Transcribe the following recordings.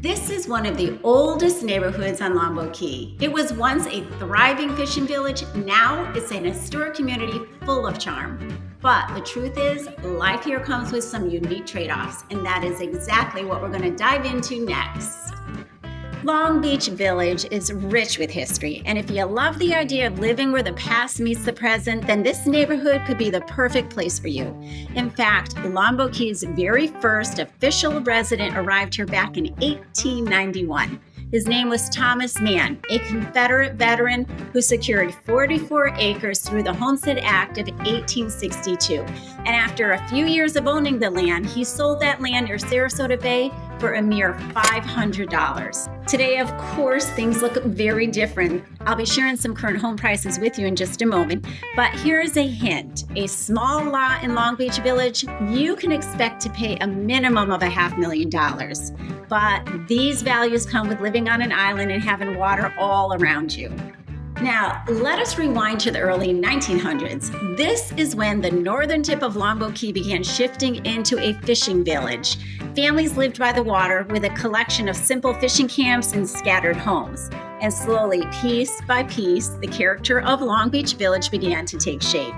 This is one of the oldest neighborhoods on Longboat Key. It was once a thriving fishing village. Now it's an historic community full of charm. But the truth is, life here comes with some unique trade-offs, and that is exactly what we're going to dive into next. Longbeach Village is rich with history, and if you love the idea of living where the past meets the present, then this neighborhood could be the perfect place for you. In fact, Longboat Key's very first official resident arrived here back in 1891. His name was Thomas Mann, a Confederate veteran who secured 44 acres through the Homestead Act of 1862. And after a few years of owning the land, he sold that land near Sarasota Bay for a mere $500. Today, of course, things look very different. I'll be sharing some current home prices with you in just a moment, but here's a hint. A small lot in Longbeach Village, you can expect to pay a minimum of $500,000. But these values come with living on an island and having water all around you. Now, let us rewind to the early 1900s. This is when the northern tip of Longboat Key began shifting into a fishing village. Families lived by the water with a collection of simple fishing camps and scattered homes. And slowly, piece by piece, the character of Longbeach Village began to take shape.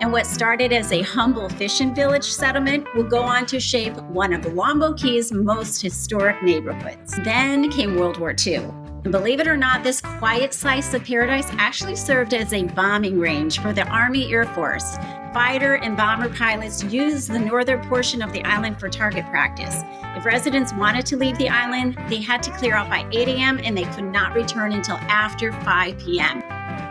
And what started as a humble fishing village settlement will go on to shape one of Longboat Key's most historic neighborhoods. Then came World War II. And believe it or not, this quiet slice of paradise actually served as a bombing range for the Army Air Force. Fighter and bomber pilots used the northern portion of the island for target practice. If residents wanted to leave the island, they had to clear out by 8 a.m. and they could not return until after 5 p.m.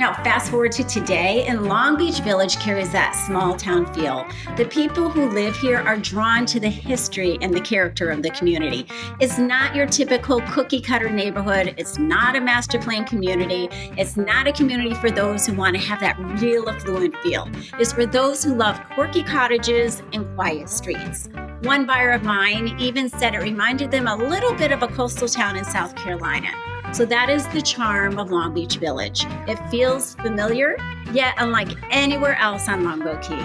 Now, fast forward to today, and Longbeach Village carries that small town feel. The people who live here are drawn to the history and the character of the community. It's not your typical cookie cutter neighborhood. It's not a master plan community. It's not a community for those who want to have that real affluent feel. It's for those who love quirky cottages and quiet streets. One buyer of mine even said it reminded them a little bit of a coastal town in South Carolina. So that is the charm of Longbeach Village. It feels familiar, yet unlike anywhere else on Longboat Key.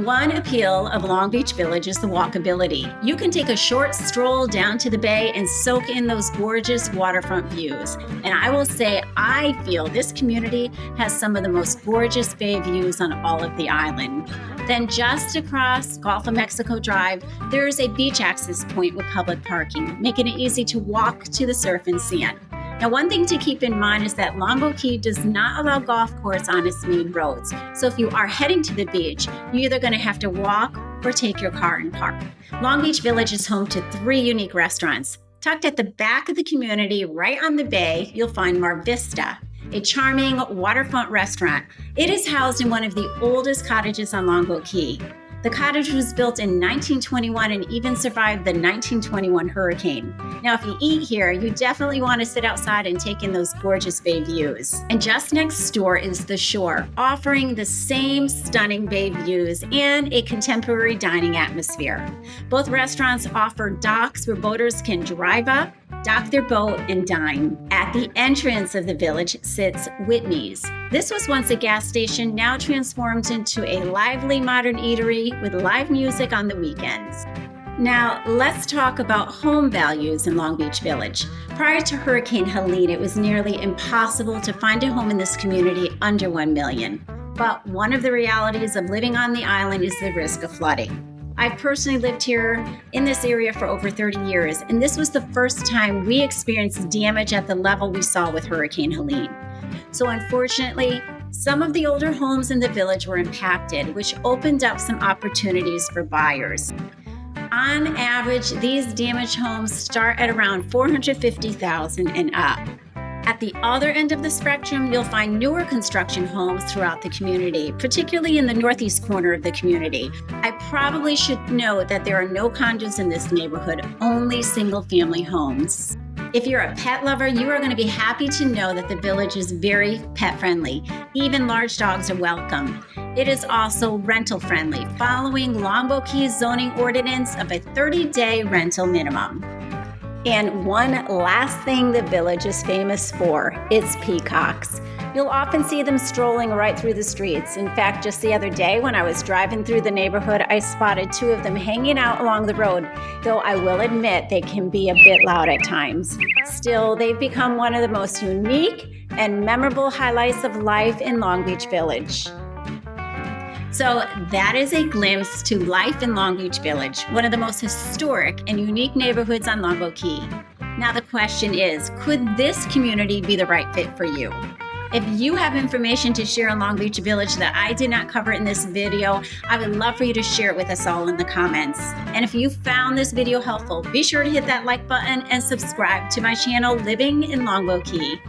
One appeal of Longbeach Village is the walkability. You can take a short stroll down to the bay and soak in those gorgeous waterfront views. And I will say, I feel this community has some of the most gorgeous bay views on all of the island. Then just across Gulf of Mexico Drive, there is a beach access point with public parking, making it easy to walk to the surf and sand. Now, one thing to keep in mind is that Longboat Key does not allow golf courses on its main roads. So if you are heading to the beach, you're either going to have to walk or take your car and park. Longbeach Village is home to 3 unique restaurants. Tucked at the back of the community, right on the bay, you'll find Mar Vista, a charming waterfront restaurant. It is housed in one of the oldest cottages on Longboat Key. The cottage was built in 1921 and even survived the 1921 hurricane. Now, if you eat here, you definitely want to sit outside and take in those gorgeous bay views. And just next door is The Shore, offering the same stunning bay views and a contemporary dining atmosphere. Both restaurants offer docks where boaters can drive up, dock their boat, and dine. At the entrance of the village sits Whitney's. This was once a gas station, now transformed into a lively modern eatery with live music on the weekends. Now, let's talk about home values in Longbeach Village. Prior to Hurricane Helene, it was nearly impossible to find a home in this community under $1 million. But one of the realities of living on the island is the risk of flooding. I've personally lived here in this area for over 30 years, and this was the first time we experienced damage at the level we saw with Hurricane Helene. So unfortunately, some of the older homes in the village were impacted, which opened up some opportunities for buyers. On average, these damaged homes start at around $450,000 and up. At the other end of the spectrum, you'll find newer construction homes throughout the community, particularly in the northeast corner of the community. I probably should note that there are no condos in this neighborhood, only single-family homes. If you're a pet lover, you are going to be happy to know that the village is very pet-friendly. Even large dogs are welcome. It is also rental-friendly, following Longboat Key's zoning ordinance of a 30-day rental minimum. And one last thing the village is famous for, it's peacocks. You'll often see them strolling right through the streets. In fact, just the other day when I was driving through the neighborhood, I spotted 2 of them hanging out along the road, though I will admit they can be a bit loud at times. Still, they've become one of the most unique and memorable highlights of life in Longbeach Village. So that is a glimpse to life in Longbeach Village, one of the most historic and unique neighborhoods on Longboat Key. Now the question is, could this community be the right fit for you? If you have information to share on Longbeach Village that I did not cover in this video, I would love for you to share it with us all in the comments. And if you found this video helpful, be sure to hit that like button and subscribe to my channel, Living in Longboat Key.